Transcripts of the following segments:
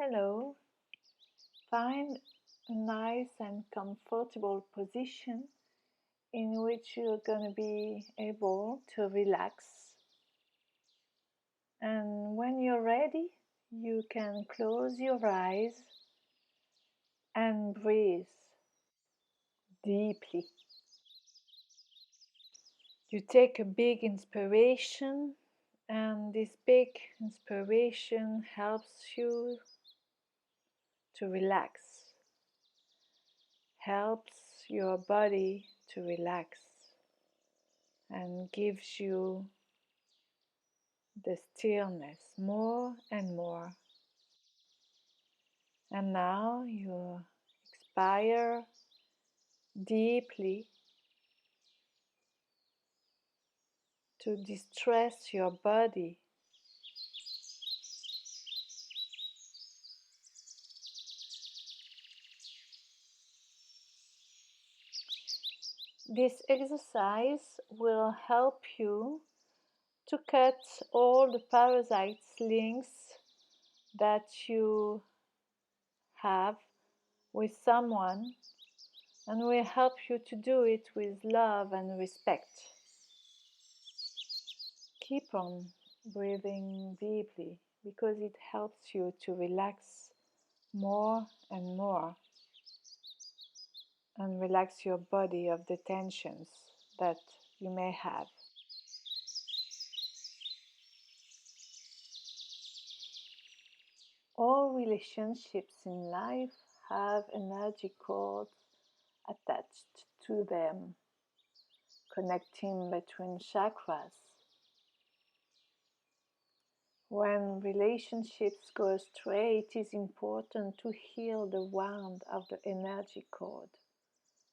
Hello, find a nice and comfortable position in which you're going to be able to relax. And when you're ready, you can close your eyes and breathe deeply. You take a big inspiration, and this big inspiration helps you to relax, helps your body to relax, and gives you the stillness more and more. And now you expire deeply to distress your body. This exercise will help you to cut all the parasite links that you have with someone, and will help you to do it with love and respect. Keep on breathing deeply because it helps you to relax more and more and relax your body of the tensions that you may have. All relationships in life have energy cords attached to them, connecting between chakras. When relationships go astray, it is important to heal the wound of the energy cord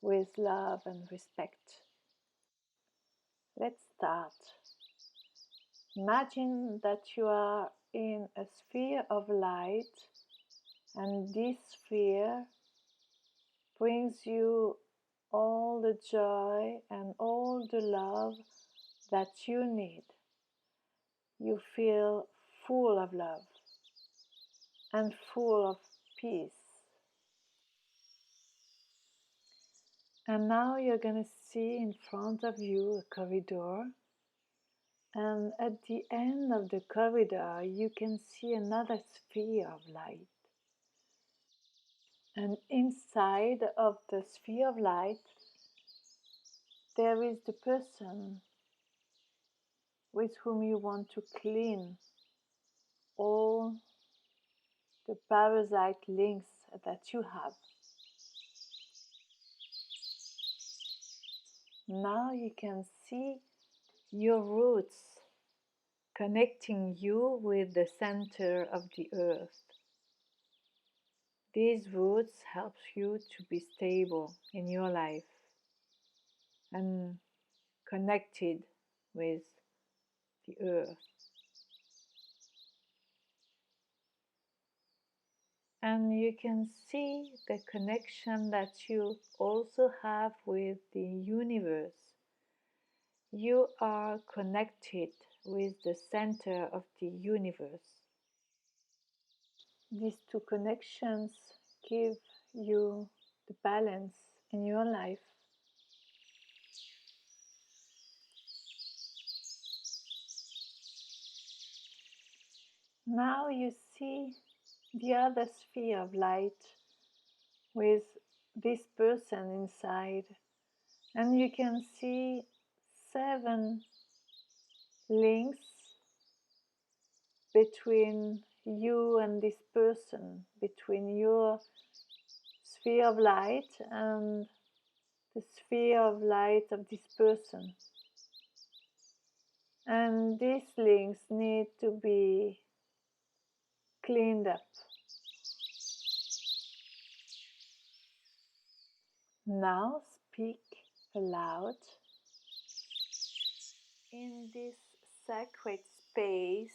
with love and respect. Let's start. Imagine that you are in a sphere of light, and this sphere brings you all the joy and all the love that you need. You feel full of love and full of peace. And now you're going to see in front of you a corridor, and at the end of the corridor you can see another sphere of light. And inside of the sphere of light there is the person with whom you want to clean all the parasite links that you have. Now you can see your roots connecting you with the center of the earth. These roots help you to be stable in your life and connected with the earth. And you can see the connection that you also have with the universe. You are connected with the center of the universe. These two connections give you the balance in your life. Now you see the other sphere of light with this person inside, and you can see 7 links between you and this person, between your sphere of light and the sphere of light of this person. And these links need to be cleaned up. Now speak aloud. In this sacred space,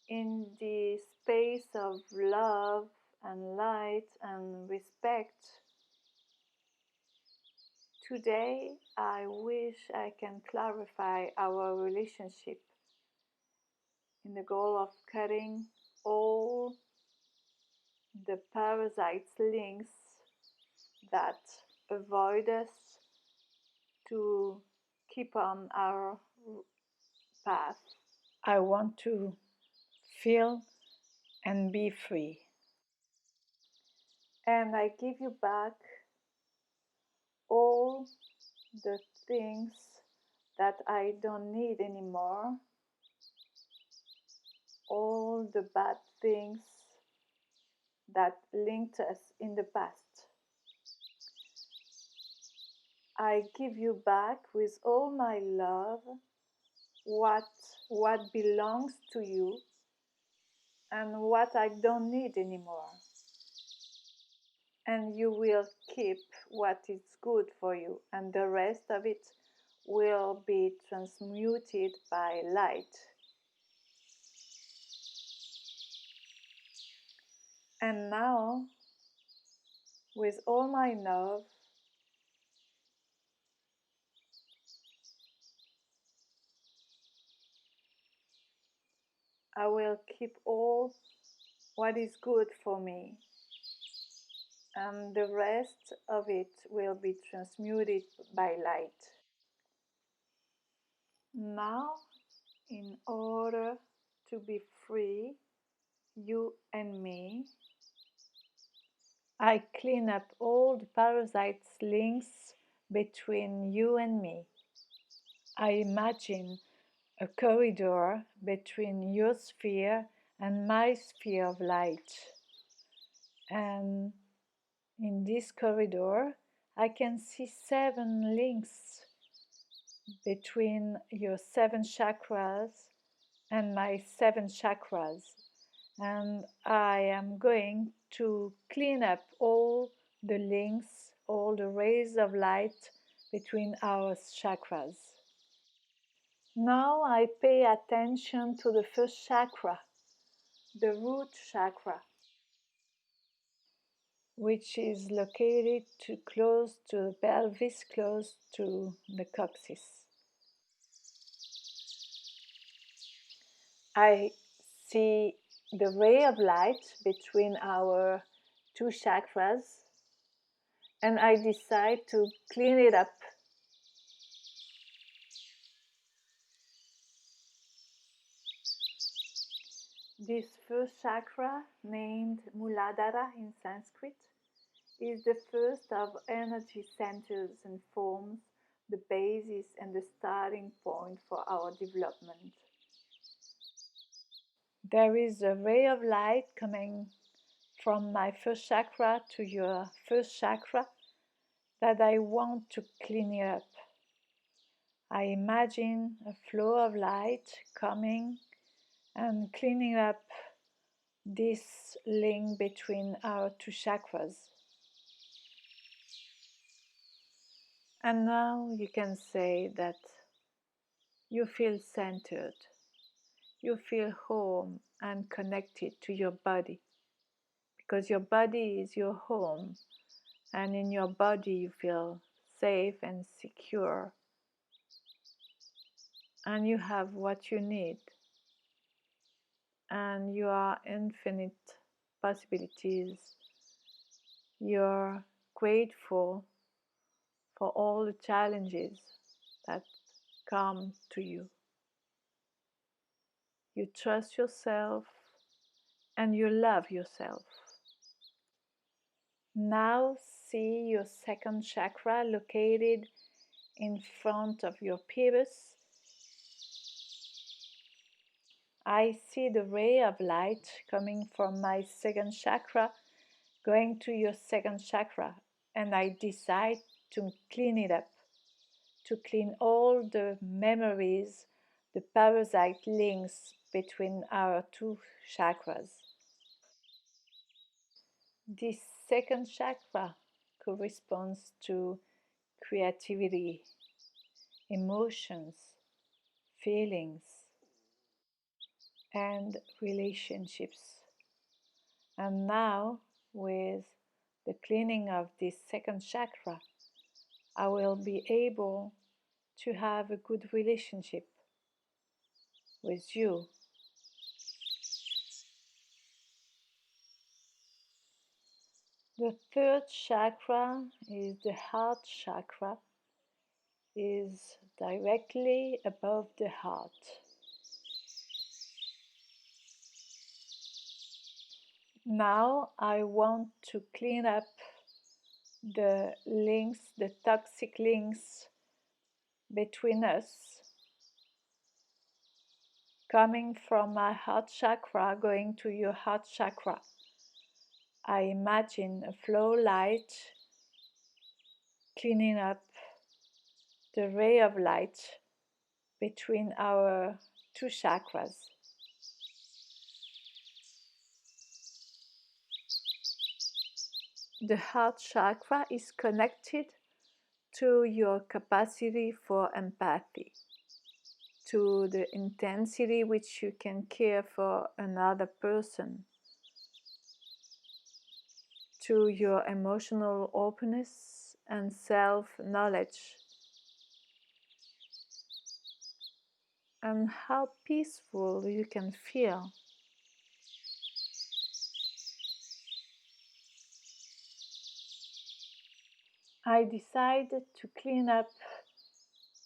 in the space of love and light and respect, today I wish I can clarify our relationship in the goal of cutting all the parasites links that avoid us to keep on our path. I want to feel and be free. And I give you back all the things that I don't need anymore, all the bad things that linked us in the past. I give you back with all my love what belongs to you and what I don't need anymore. And you will keep what is good for you, and the rest of it will be transmuted by light. And now, with all my love, I will keep all what is good for me, and the rest of it will be transmuted by light. Now, in order to be free, you and me, I clean up all the parasites links between you and me. I imagine a corridor between your sphere and my sphere of light. And in this corridor, I can see 7 links between your 7 chakras and my 7 chakras. And I am going to clean up all the links, all the rays of light between our chakras. Now I pay attention to the first chakra, the root chakra, which is located close to the pelvis, close to the coccyx. I see the ray of light between our 2 chakras, and I decide to clean it up. This first chakra, named Muladhara in Sanskrit, is the first of energy centers and forms the basis and the starting point for our development. There is a ray of light coming from my first chakra to your first chakra that I want to clean it up. I imagine a flow of light coming and cleaning up this link between our 2 chakras. And now you can say that you feel centered, you feel home and connected to your body, because your body is your home, and in your body you feel safe and secure, and you have what you need, and you are infinite possibilities. You're grateful for all the challenges that come to you. You trust yourself and you love yourself. Now see your second chakra located in front of your pelvis. I see the ray of light coming from my second chakra going to your second chakra, and I decide to clean it up, to clean all the memories, the parasite links between our 2 chakras. This second chakra corresponds to creativity, emotions, feelings, and relationships. And now, with the cleaning of this second chakra, I will be able to have a good relationship with you. The third chakra is the heart chakra, is directly above the heart. Now I want to clean up the links, the toxic links between us, coming from my heart chakra, going to your heart chakra. I imagine a flow light cleaning up the ray of light between our two chakras. The heart chakra is connected to your capacity for empathy, to the intensity which you can care for another person, to your emotional openness and self-knowledge, and how peaceful you can feel. I decided to clean up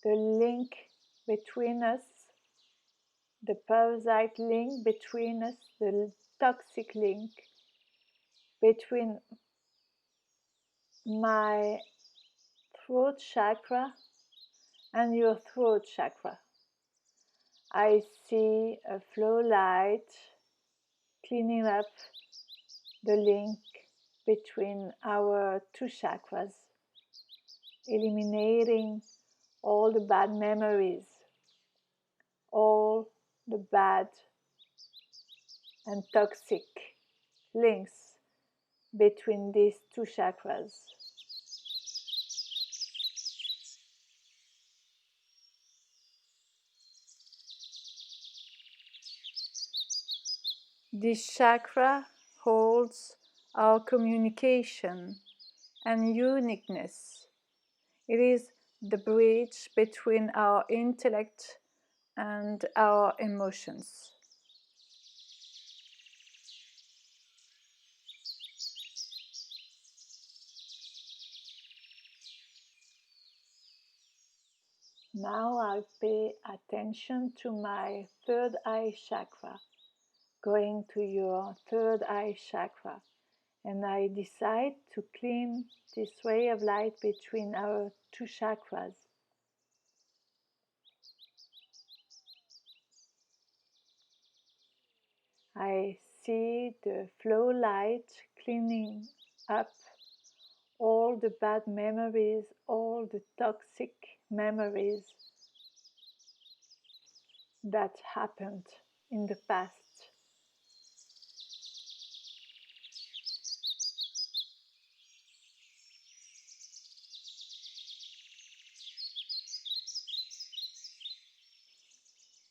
the link between us, the parasite link between us, the toxic link between my throat chakra and your throat chakra. I see a flow light cleaning up the link between our two chakras, eliminating all the bad memories, all the bad and toxic links between these two chakras. This chakra holds our communication and uniqueness. It is the bridge between our intellect and our emotions. Now I pay attention to my third eye chakra, going to your third eye chakra, and I decide to clean this ray of light between our two chakras. I see the flow light cleaning up all the bad memories, all the toxic memories that happened in the past.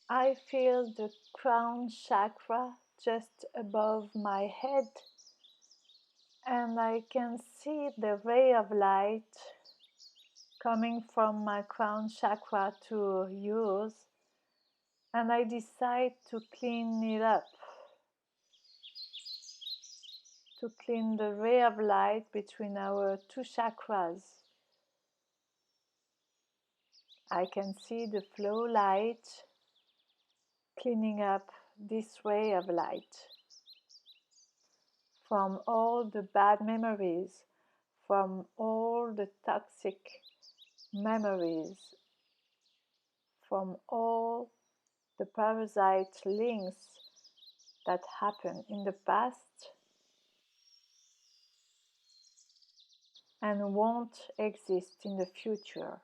I feel the crown chakra just above my head, and I can see the ray of light coming from my crown chakra to yours, and I decide to clean it up, to clean the ray of light between our two chakras. I can see the flow light cleaning up this ray of light from all the bad memories, from all the toxic memories, from all the parasite links that happened in the past and won't exist in the future.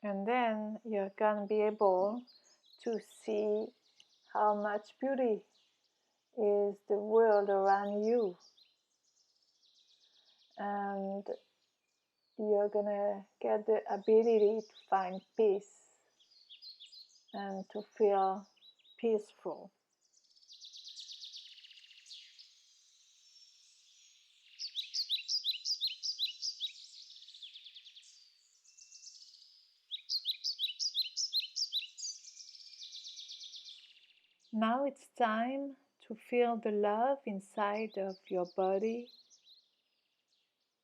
And then you're going to be able to see how much beauty is the world around you. And you're going to get the ability to find peace and to feel peaceful. Now it's time to feel the love inside of your body.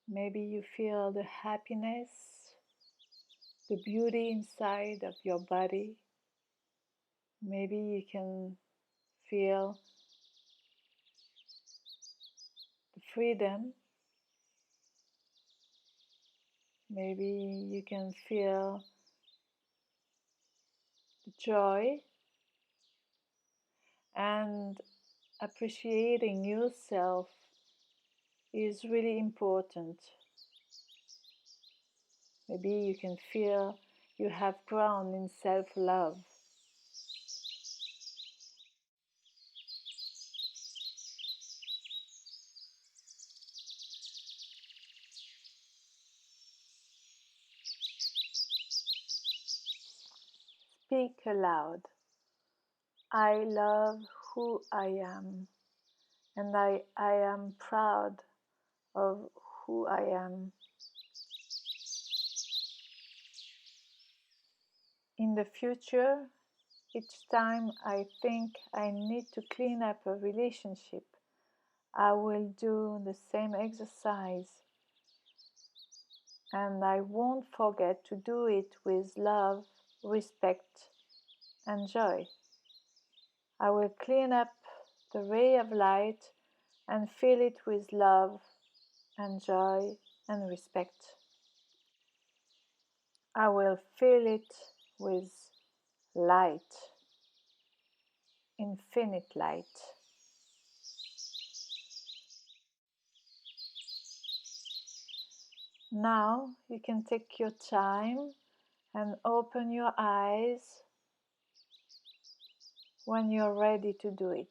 Maybe you feel the happiness, the beauty inside of your body. Maybe you can feel the freedom. Maybe you can feel the joy, and appreciating yourself is really important. Maybe you can feel you have grown in self-love. Speak aloud. I love who I am, and I am proud of who I am. In the future, each time I think I need to clean up a relationship, I will do the same exercise, and I won't forget to do it with love, respect, and joy. I will clean up the ray of light and fill it with love and joy and respect. I will fill it with light, infinite light. Now you can take your time and open your eyes when you're ready to do it.